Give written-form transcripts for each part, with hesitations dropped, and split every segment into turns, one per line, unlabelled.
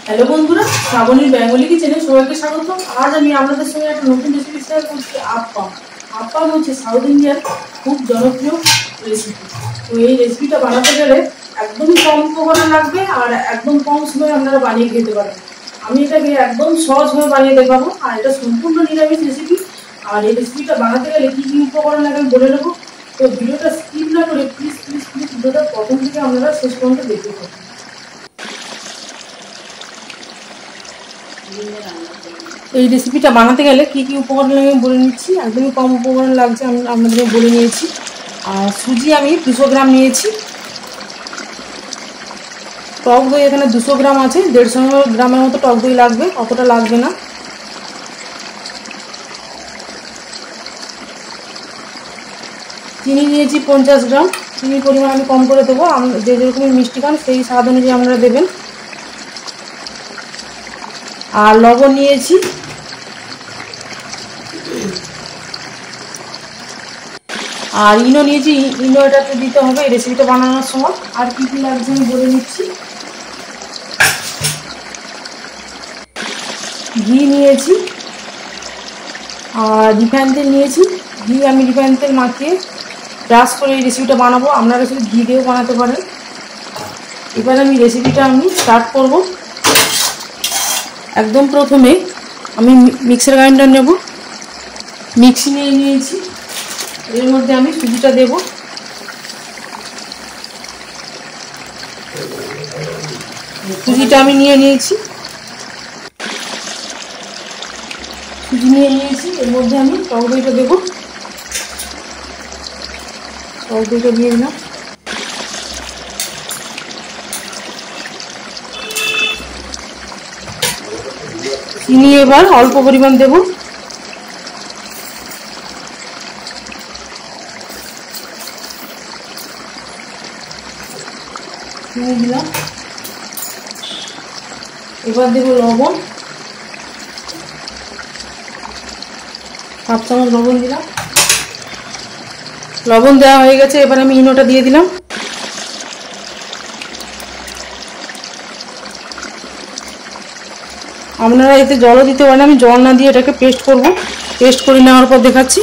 Hello বন্ধুরা, শ্রাবণীর Bengali কিচেনে সবাইকে স্বাগত। আজ আমি আপনাদের সঙ্গে একটা নতুন রেসিপি শেয়ার করছি। আপ্পাম। আপ্পাম হচ্ছে সাউথ ইন্ডিয়ার খুব জনপ্রিয় রেসিপি। তো এই রেসিপিটা বানাতে গেলে একদমই কম উপকরণ লাগবে আর একদম কম সময়ে আপনারা বানিয়ে খেতে পারবেন। আমি এটাকে একদম সহজভাবে বানিয়ে দেখাবো। আর এটা সম্পূর্ণ নিরামিষ রেসিপি। আর এই রেসিপিটা বানাতে গেলে কী কী উপকরণ লাগে আমি বলে নেবো। তো ভিডিওটা স্কিপ না করে প্লিজ ভিডিওটা প্রথম থেকে আপনারা শেষ পর্যন্ত দেখতে পাবেন। এই রেসিপিটা বানাতে গেলে কী কী উপকরণ লাগে আমি বলে নিচ্ছি। একদমই কম উপকরণ লাগছে, আমি আপনাদের বলে নিয়েছি। আর সুজি আমি 200 গ্রাম নিয়েছি। টক দই এখানে 200 গ্রাম আছে, 150 গ্রামের মতো টক দই লাগবে, অতটা লাগবে না। চিনি নিয়েছি 50 গ্রাম। চিনির পরিমাণ আমি কম করে দেবো, যে যেরকমই মিষ্টি খান সেই স্বাদ অনুযায়ী আপনারা দেবেন। আর লবণ নিয়েছি। আর ইনো নিয়েছি, ইনো এটাতে দিতে হবে এই রেসিপিটা বানানোর সময়। আর কী কী লাগছে আমি বলে নিচ্ছি। ঘি নিয়েছি আর রিফাইন তেল নিয়েছি। ঘি আমি রিফাইন তেল মাখিয়ে ব্রাশ করে এই রেসিপিটা বানাবো, আপনারা শুধু ঘি দিয়েও বানাতে পারেন। এবার আমি রেসিপিটা স্টার্ট করব। একদম প্রথমে আমি মিক্সার গ্রাইন্ডার নেব। মিক্সি নিয়ে নিয়েছি, এর মধ্যে আমি সুজিটা দেব। সুজিটা আমি নিয়ে নিয়েছি। সুজি নিয়ে নিয়েছি, এর মধ্যে আমি টক দইটা দেবো। টক দইটা দিয়ে দিলাম। চিনি এবার অল্প পরিমাণ দেব। চিনি দিলাম। এবার দেবো লবণ, হাফ চামচ লবণ দিলাম। লবণ দেওয়া হয়ে গেছে, এবার আমি ইনোটা দিয়ে দিলাম। আপনারা এতে জলও দিতে পারেন, আমি জল না দিয়ে এটাকে পেস্ট করব। পেস্ট করে নেওয়ার পর দেখাচ্ছি।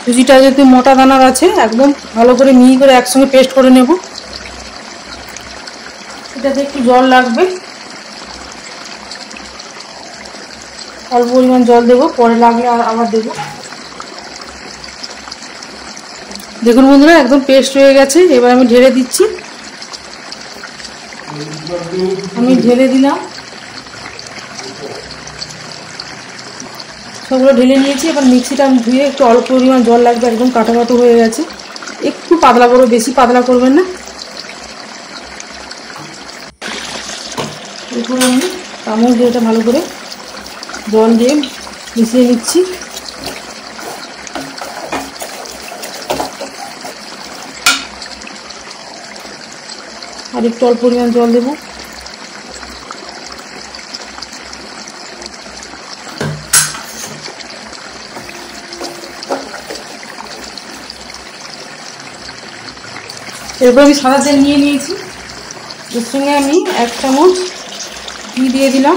সুজিটা যেহেতু মোটা দানার আছে, একদম ভালো করে মিহি করে একসঙ্গে পেস্ট করে নেব। এটাতে একটু জল লাগবে, অল্প পরিমাণ জল দেবো, পরে লাগলে আবার দেবো। দেখুন বন্ধুরা, একদম পেস্ট হয়ে গেছে। এবার আমি ঢেলে দিচ্ছি। আমি ঢেলে দিলাম, সবগুলো ঢেলে নিয়েছি। এবার মিক্সিটা আমি ধুয়ে একটু অল্প পরিমাণ জল লাগবে, একদম কাটো কাটো হয়ে গেছে। একটু পাতলা করবে, বেশি পাতলা করবেন না। এরপর আমি চামচ দিয়ে এটা ভালো করে জল দিয়ে মিশিয়ে নিচ্ছি। আর একটু অল্প পরিমাণ জল দেবো। এরপর আমি সাদা তেল নিয়ে নিয়েছি, এর সঙ্গে আমি 1 চামচ ঘি দিয়ে দিলাম।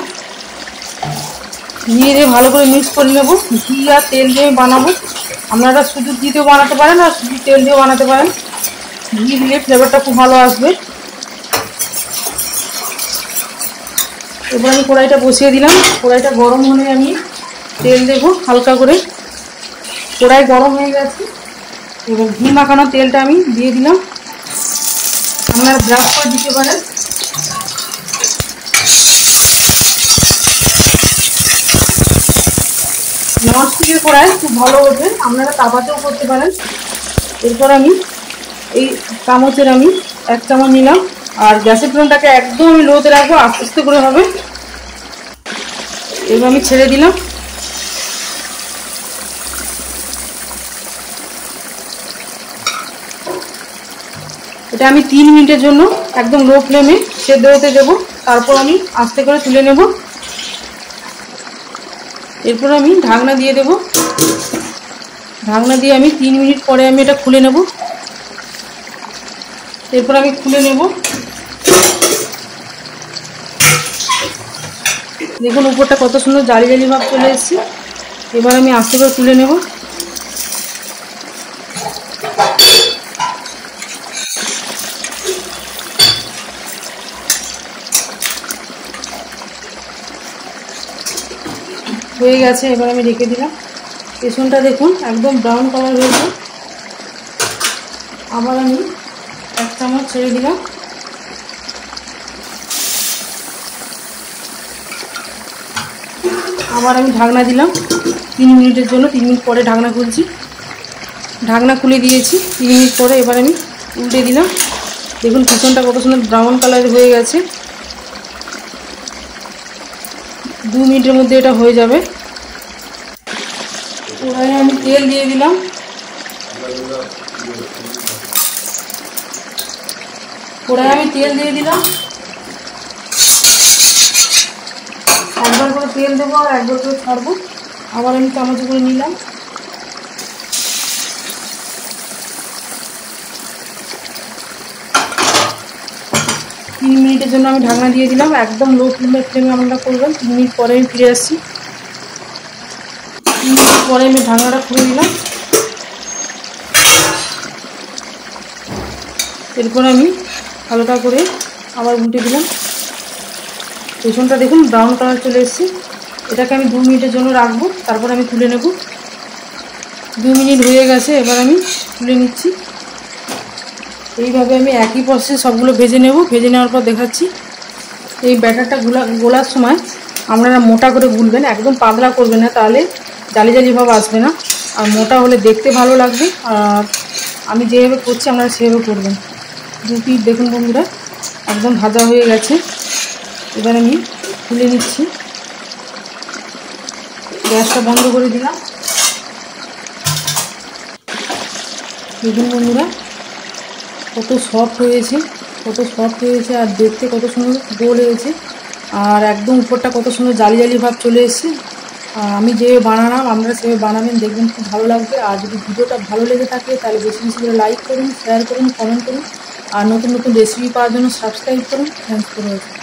ঘি দিয়ে ভালো করে মিক্স করে নেব। ঘি আর তেল দিয়ে বানাবো, আপনারা শুধু ঘি দিয়েও বানাতে পারেন আর শুধু তেল দিয়েও বানাতে পারেন। ঘি দিলে ফ্লেভারটা খুব ভালো আসবে। এবার আমি কড়াইটা বসিয়ে দিলাম। কড়াইটা গরম হলে আমি তেল দেবো হালকা করে। কড়াই গরম হয়ে গেছে, এবার ঘি মাখানো তেলটা আমি দিয়ে দিলাম। আপনারা ব্রাশ করে দিতে পারেন। ননস্টিকের কড়াই খুব ভালো ওঠে, আপনারা তাওয়াতেও করতে পারেন। এরপর আমি এই চামচের 1 চামচ নিলাম। আর গ্যাসের ফ্লেমটাকে একদম আমি লোতে রাখবো, আস্তে আস্তে করে হবে। এবার আমি ছেড়ে দিলাম। এটা আমি 3 মিনিটের জন্য একদম লো ফ্লেমে সেদ্ধ হতে দেবো, তারপর আমি আস্তে করে তুলে নেব। এরপর আমি ঢাকনা দিয়ে দেব। ঢাকনা দিয়ে আমি 3 মিনিট পরে আমি এটা খুলে নেব। এরপর আমি খুলে নেব। দেখুন উপরটা কত সুন্দর জালি জালি ভাব চলে এসেছে। এবার আমি আস্তে করে তুলে নেব। হয়ে গেছে, এবার আমি রেখে দিলাম। পেছনটা দেখুন একদম ব্রাউন কালার হয়েছে। আবার আমি 1 চামচ ছেড়ে দিলাম। আবার আমি ঢাকনা দিলাম 3 মিনিটের জন্য। 3 মিনিট পরে ঢাকনা খুলছি। ঢাকনা খুলে দিয়েছি 3 মিনিট পরে। এবার আমি উল্টে দিলাম। দেখুন পিছনটা কত সুন্দর ব্রাউন কালার হয়ে গেছে। 2 মিনিটের মধ্যে এটা হয়ে যাবে। কড়াইয়ে আমি তেল দিয়ে দিলাম। একবার করে তেল দেবো আর একবার করে ছাড়বো। আবার আমি চামচে করে নিলাম। 3 মিনিটের জন্য আমি ঢাকনা দিয়ে দিলাম। একদম লো ফ্লেমে আমরা করবেন। 3 মিনিট পরে আমি ফিরে আসছি। 3 মিনিট পরে আমি ঢাকনাটা খুলে দিলাম। এরপর আমি হালকা করে আবার উল্টে দিলাম। পেছনটা দেখুন ব্রাউন কালার চলে এসেছে। এটাকে আমি 2 মিনিটের জন্য রাখবো, তারপর আমি তুলে নেব। 2 মিনিট হয়ে গেছে, এবার আমি তুলে নিচ্ছি। এইভাবে আমি একই প্রসেসে সবগুলো ভেজে নেব। ভেজে নেওয়ার পর দেখাচ্ছি। এই ব্যাটারটা গোলার সময় আপনারা মোটা করে গুলবেন, একদম পাতলা করবেন না, তাহলে জালি জালি ভাব আসবে না। আর মোটা হলে দেখতে ভালো লাগবে। আর আমি যেভাবে করছি আপনারা সেভাবে করবেন। 2 পিঠ দেখুন বন্ধুরা একদম ভাজা হয়ে গেছে। এবার আমি তুলে নিচ্ছি। গ্যাসটা বন্ধ করে দিলাম। দেখুন বন্ধুরা কত সফট হয়েছে, আর দেখতে কত সুন্দর গোল হয়েছে। আর একদম উপরটা কত সুন্দর জালি জালি ভাব চলে এসেছে। আমি যেভাবে বানালাম আপনারা সেভাবে বানাবেন, দেখবেন খুব ভালো লাগবে। আর যদি ভিডিওটা ভালো লেগে থাকে তাহলে বেশি বেশি করে লাইক করুন, শেয়ার করুন, কমেন্ট করুন। আর নতুন নতুন রেসিপি পাওয়ার জন্য সাবস্ক্রাইব করুন। Thanks for watching.